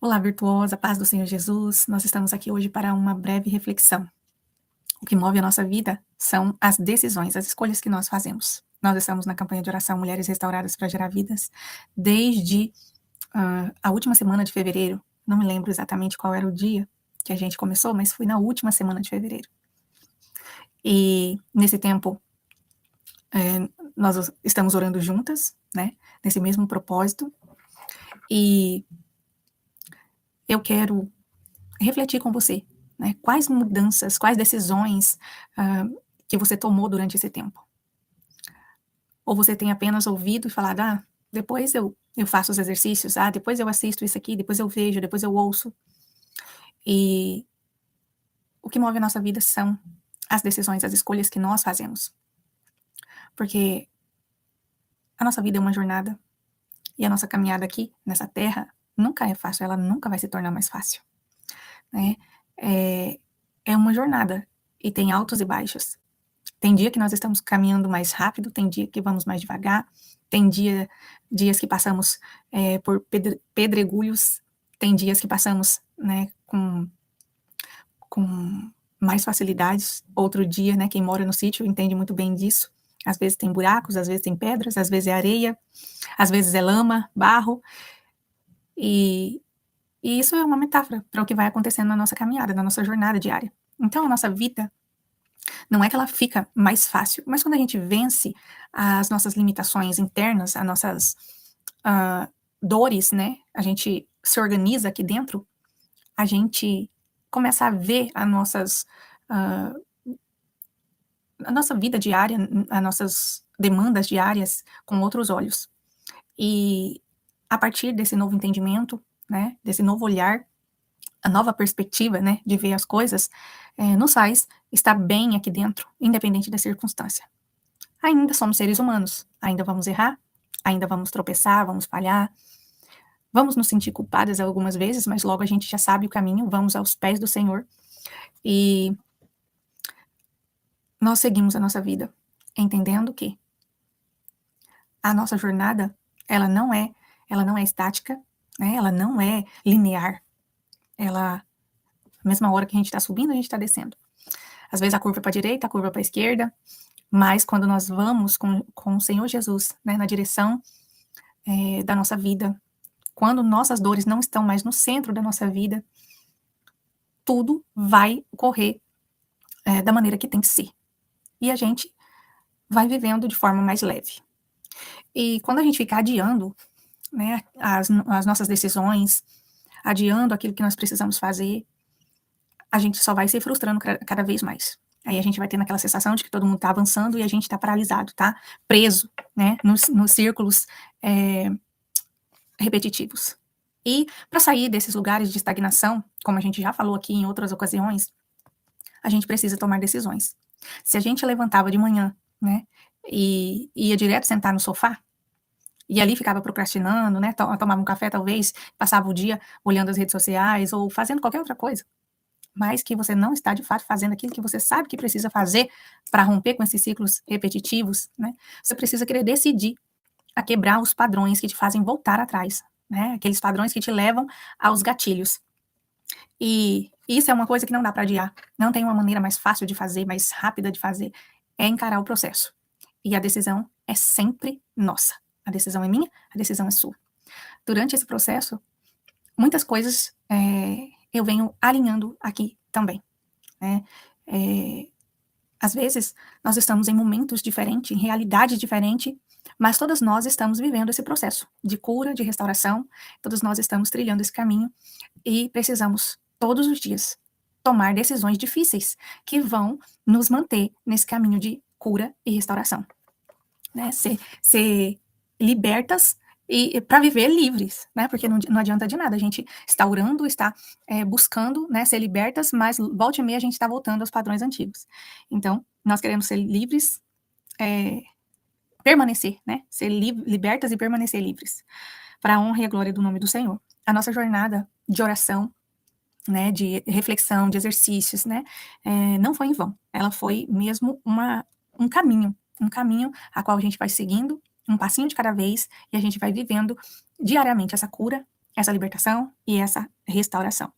Olá, virtuosa, paz do Senhor Jesus. Nós estamos aqui hoje para uma breve reflexão. O que move a nossa vida são as decisões, as escolhas que nós fazemos. Nós estamos na campanha de oração Mulheres Restauradas para Gerar Vidas desde a última semana de fevereiro. Não me lembro exatamente qual era o dia que a gente começou, mas foi na última semana de fevereiro. E nesse tempo, nós estamos orando juntas, né? Nesse mesmo propósito. E eu quero refletir com você, né? Quais mudanças, quais decisões que você tomou durante esse tempo? Ou você tem apenas ouvido e falado, depois eu faço os exercícios, depois eu assisto isso aqui, depois eu vejo, depois eu ouço. E o que move a nossa vida são as decisões, as escolhas que nós fazemos. Porque a nossa vida é uma jornada e a nossa caminhada aqui, nessa terra, nunca é fácil, ela nunca vai se tornar mais fácil, né? É uma jornada e tem altos e baixos. Tem dia que nós estamos caminhando mais rápido, tem dia que vamos mais devagar, tem dias que passamos por pedregulhos, tem dias que passamos, né, com mais facilidades. Outro dia, né, quem mora no sítio entende muito bem disso. Às vezes tem buracos, às vezes tem pedras, às vezes é areia, às vezes é lama, barro. E isso é uma metáfora para o que vai acontecendo na nossa caminhada, na nossa jornada diária. Então, a nossa vida não é que ela fica mais fácil, mas quando a gente vence as nossas limitações internas, as nossas dores, né? A gente se organiza aqui dentro, a gente começa a ver a nossa vida diária, as nossas demandas diárias com outros olhos. E a partir desse novo entendimento, né? Desse novo olhar, a nova perspectiva, né, de ver as coisas, nos faz estar bem aqui dentro, independente da circunstância. Ainda somos seres humanos, ainda vamos errar, ainda vamos tropeçar, vamos falhar, vamos nos sentir culpadas algumas vezes, mas logo a gente já sabe o caminho, vamos aos pés do Senhor e nós seguimos a nossa vida, entendendo que a nossa jornada, ela não é estática, né, ela não é linear, ela, a mesma hora que a gente está subindo, a gente está descendo. Às vezes a curva é para a direita, a curva é para a esquerda, mas quando nós vamos com o Senhor Jesus, né, na direção da nossa vida, quando nossas dores não estão mais no centro da nossa vida, tudo vai ocorrer da maneira que tem que ser. E a gente vai vivendo de forma mais leve. E quando a gente fica adiando, né, as nossas decisões, adiando aquilo que nós precisamos fazer, a gente só vai se frustrando cada vez mais. Aí a gente vai tendo aquela sensação de que todo mundo está avançando e a gente está paralisado, tá preso, né, nos círculos repetitivos. E para sair desses lugares de estagnação, como a gente já falou aqui em outras ocasiões, a gente precisa tomar decisões. Se a gente levantava de manhã, né, e ia direto sentar no sofá, e ali ficava procrastinando, né, tomava um café talvez, passava o dia olhando as redes sociais ou fazendo qualquer outra coisa, mas que você não está de fato fazendo aquilo que você sabe que precisa fazer para romper com esses ciclos repetitivos, né, você precisa querer decidir a quebrar os padrões que te fazem voltar atrás, né, aqueles padrões que te levam aos gatilhos. E isso é uma coisa que não dá para adiar, não tem uma maneira mais fácil de fazer, mais rápida de fazer, é encarar o processo. E a decisão é sempre nossa. A decisão é minha, a decisão é sua. Durante esse processo, muitas coisas eu venho alinhando aqui também, né? Às vezes, nós estamos em momentos diferentes, em realidade diferente, mas todas nós estamos vivendo esse processo de cura, de restauração, todos nós estamos trilhando esse caminho e precisamos, todos os dias, tomar decisões difíceis que vão nos manter nesse caminho de cura e restauração, né? Ser libertas e para viver livres, né? Porque não adianta de nada, a gente está orando, está buscando, né, ser libertas, mas volta e meia a gente está voltando aos padrões antigos. Então, nós queremos ser livres, permanecer, né? Ser libertas e permanecer livres, para a honra e a glória do nome do Senhor. A nossa jornada de oração, né, de reflexão, de exercícios, né, não foi em vão. Ela foi mesmo um caminho a qual a gente vai seguindo, um passinho de cada vez, e a gente vai vivendo diariamente essa cura essa libertação e essa restauração.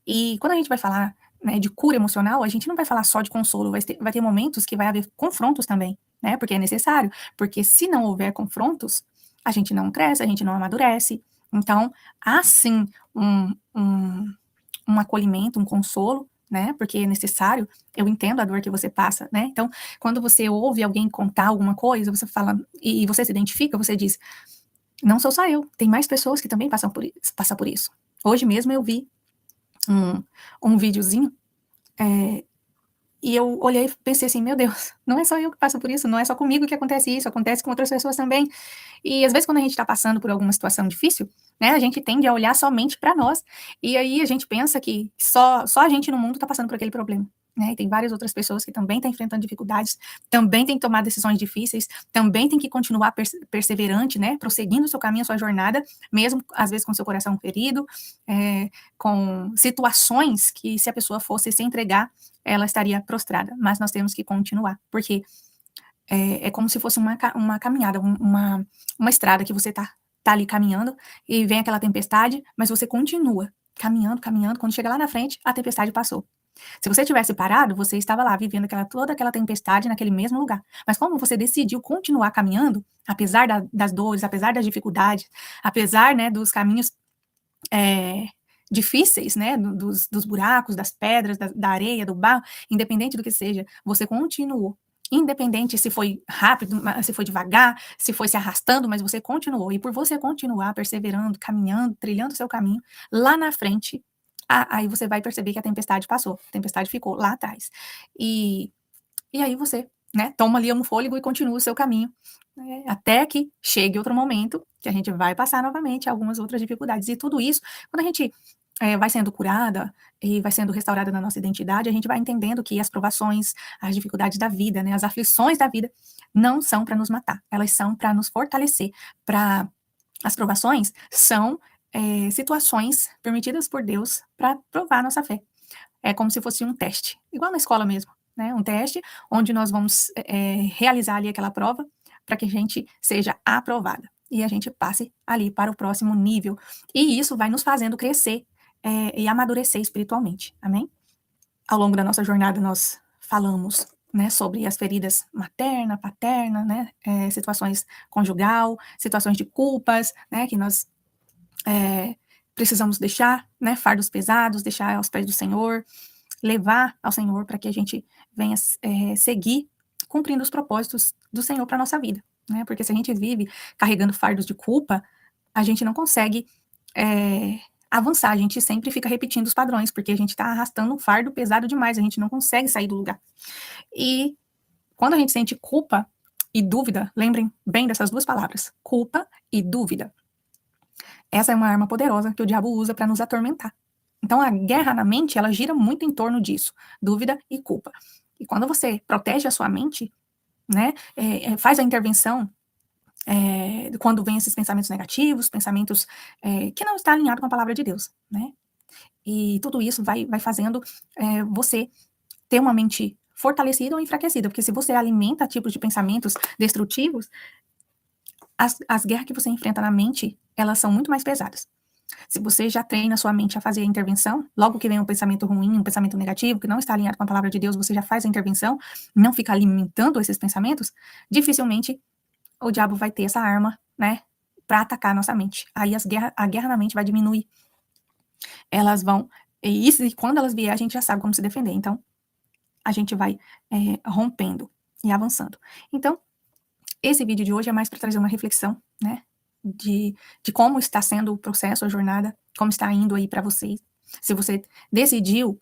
E quando a gente vai falar, né, de cura emocional, a gente não vai falar só de consolo, vai ter momentos que vai haver confrontos também, né, porque é necessário, porque se não houver confrontos, a gente não cresce, a gente não amadurece. Então, há sim um acolhimento, um consolo, né, porque é necessário, eu entendo a dor que você passa, né, então, quando você ouve alguém contar alguma coisa, você fala, e você se identifica, você diz, não sou só eu, tem mais pessoas que também passam por isso. Hoje mesmo eu vi um, um videozinho, e eu olhei e pensei assim, meu Deus, não é só eu que passo por isso, não é só comigo que acontece isso, acontece com outras pessoas também. E às vezes quando a gente está passando por alguma situação difícil, né, a gente tende a olhar somente para nós, e aí a gente pensa que só a gente no mundo está passando por aquele problema. Né, e tem várias outras pessoas que também estão enfrentando dificuldades, também têm que tomar decisões difíceis, também tem que continuar perseverante, né, prosseguindo o seu caminho, a sua jornada, mesmo às vezes com seu coração ferido, com situações que se a pessoa fosse se entregar, ela estaria prostrada, mas nós temos que continuar, porque é como se fosse uma caminhada, uma estrada que você tá ali caminhando e vem aquela tempestade, mas você continua caminhando, caminhando, quando chega lá na frente, a tempestade passou. Se você tivesse parado, você estava lá vivendo toda aquela tempestade naquele mesmo lugar. Mas como você decidiu continuar caminhando, apesar das dores, apesar das dificuldades, apesar, né, dos caminhos é, difíceis, né, dos buracos, das pedras, da areia, do barro, independente do que seja, você continuou. Independente se foi rápido, se foi devagar, se foi se arrastando, mas você continuou. E por você continuar perseverando, caminhando, trilhando o seu caminho, lá na frente, aí você vai perceber que a tempestade passou, a tempestade ficou lá atrás. E, e aí você, né, toma ali um fôlego e continua o seu caminho, né, até que chegue outro momento que a gente vai passar novamente algumas outras dificuldades. E tudo isso, quando a gente vai sendo curada e vai sendo restaurada na nossa identidade, a gente vai entendendo que as provações, as dificuldades da vida, né, as aflições da vida, não são para nos matar, elas são para nos fortalecer. As provações são situações permitidas por Deus para provar a nossa fé. É como se fosse um teste, igual na escola mesmo, né? Um teste onde nós vamos realizar ali aquela prova para que a gente seja aprovada e a gente passe ali para o próximo nível. E isso vai nos fazendo crescer e amadurecer espiritualmente, amém? Ao longo da nossa jornada nós falamos, né, sobre as feridas materna, paterna, né, situações conjugal, situações de culpas, né, que nós precisamos deixar, né, fardos pesados, deixar aos pés do Senhor, levar ao Senhor para que a gente venha seguir cumprindo os propósitos do Senhor para a nossa vida, né? Porque se a gente vive carregando fardos de culpa, a gente não consegue avançar, a gente sempre fica repetindo os padrões, porque a gente está arrastando um fardo pesado demais, a gente não consegue sair do lugar. E quando a gente sente culpa e dúvida, lembrem bem dessas duas palavras, culpa e dúvida. Essa é uma arma poderosa que o diabo usa para nos atormentar. Então, a guerra na mente, ela gira muito em torno disso, dúvida e culpa. E quando você protege a sua mente, né, faz a intervenção, quando vem esses pensamentos negativos, pensamentos que não estão alinhados com a palavra de Deus, né? E tudo isso vai fazendo você ter uma mente fortalecida ou enfraquecida, porque se você alimenta tipos de pensamentos destrutivos, as guerras que você enfrenta na mente, elas são muito mais pesadas. Se você já treina a sua mente a fazer a intervenção, logo que vem um pensamento ruim, um pensamento negativo, que não está alinhado com a palavra de Deus, você já faz a intervenção, não fica alimentando esses pensamentos, dificilmente o diabo vai ter essa arma, né, para atacar a nossa mente. Aí a guerra na mente vai diminuir. Elas vão, e quando elas vier, a gente já sabe como se defender. Então, a gente vai rompendo e avançando. Então, esse vídeo de hoje é mais para trazer uma reflexão, né, de como está sendo o processo, a jornada, como está indo aí para vocês. Se você decidiu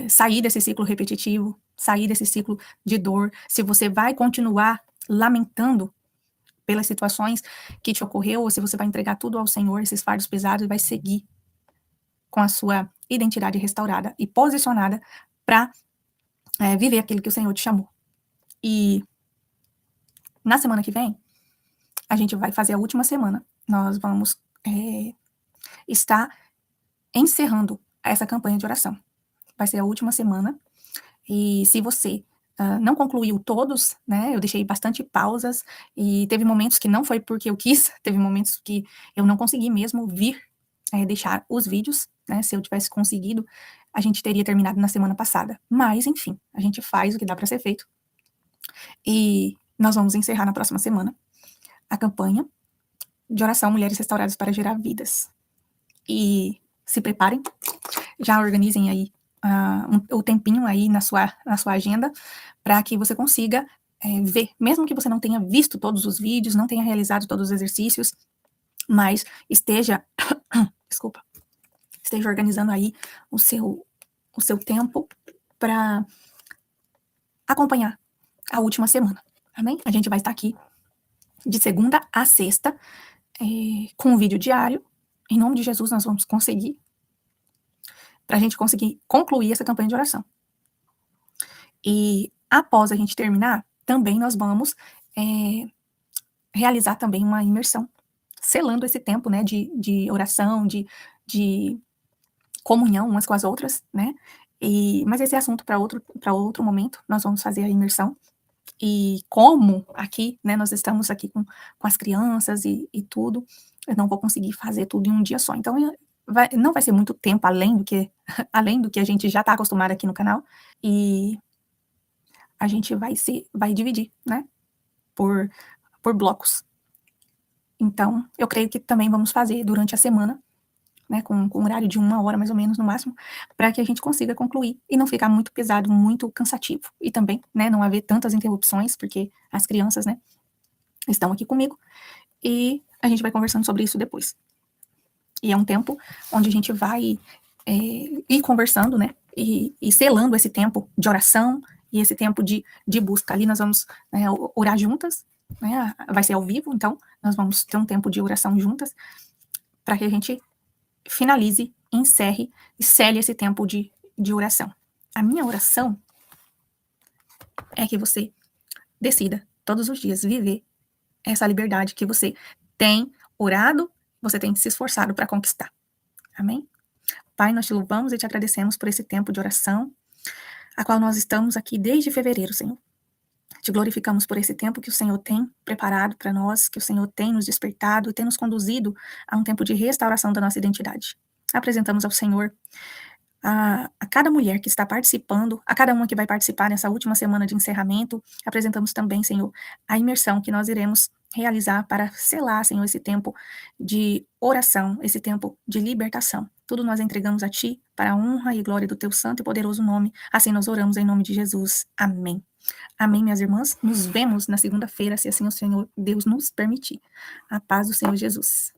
sair desse ciclo repetitivo, sair desse ciclo de dor, se você vai continuar lamentando pelas situações que te ocorreu, ou se você vai entregar tudo ao Senhor, esses fardos pesados, e vai seguir com a sua identidade restaurada e posicionada para viver aquilo que o Senhor te chamou. E na semana que vem, a gente vai fazer a última semana. Nós vamos estar encerrando essa campanha de oração. Vai ser a última semana. E se você não concluiu todos, né? Eu deixei bastante pausas e teve momentos que não foi porque eu quis, teve momentos que eu não consegui mesmo vir deixar os vídeos, né? Se eu tivesse conseguido, a gente teria terminado na semana passada. Mas, enfim, a gente faz o que dá para ser feito. E nós vamos encerrar na próxima semana a campanha de oração Mulheres Restauradas para Gerar Vidas. E se preparem, já organizem aí o tempinho aí na sua agenda para que você consiga ver, mesmo que você não tenha visto todos os vídeos, não tenha realizado todos os exercícios, mas esteja, desculpa, esteja organizando aí o seu tempo para acompanhar a última semana, amém? A gente vai estar aqui de segunda a sexta com um vídeo diário. Em nome de Jesus, nós vamos conseguir, para a gente conseguir concluir essa campanha de oração. E após a gente terminar, também nós vamos realizar também uma imersão, selando esse tempo, né, de oração, de comunhão umas com as outras, né? Mas esse é assunto para outro momento. Nós vamos fazer a imersão. E como aqui, né, nós estamos aqui com as crianças e tudo, eu não vou conseguir fazer tudo em um dia só. Então, não vai ser muito tempo além do que a gente já está acostumado aqui no canal. E a gente vai dividir, né, por blocos. Então, eu creio que também vamos fazer durante a semana, né, com um horário de 1 hora, mais ou menos, no máximo, para que a gente consiga concluir e não ficar muito pesado, muito cansativo. E também, né, não haver tantas interrupções, porque as crianças, né, estão aqui comigo, e a gente vai conversando sobre isso depois. E é um tempo onde a gente vai ir conversando, né, e selando esse tempo de oração e esse tempo de busca. Ali nós vamos orar juntas, né, vai ser ao vivo, então nós vamos ter um tempo de oração juntas, para que a gente finalize, encerre e cele esse tempo de oração. A minha oração é que você decida todos os dias viver essa liberdade que você tem orado, você tem se esforçado para conquistar. Amém? Pai, nós te louvamos e te agradecemos por esse tempo de oração, a qual nós estamos aqui desde fevereiro, Senhor. Te glorificamos por esse tempo que o Senhor tem preparado para nós, que o Senhor tem nos despertado e tem nos conduzido a um tempo de restauração da nossa identidade. Apresentamos ao Senhor a cada mulher que está participando, a cada uma que vai participar nessa última semana de encerramento. Apresentamos também, Senhor, a imersão que nós iremos realizar para selar, Senhor, esse tempo de oração, esse tempo de libertação. Tudo nós entregamos a Ti, para a honra e glória do Teu santo e poderoso nome. Assim nós oramos em nome de Jesus. Amém. Amém, minhas irmãs. Nos vemos na segunda-feira, se assim o Senhor Deus nos permitir. A paz do Senhor Jesus.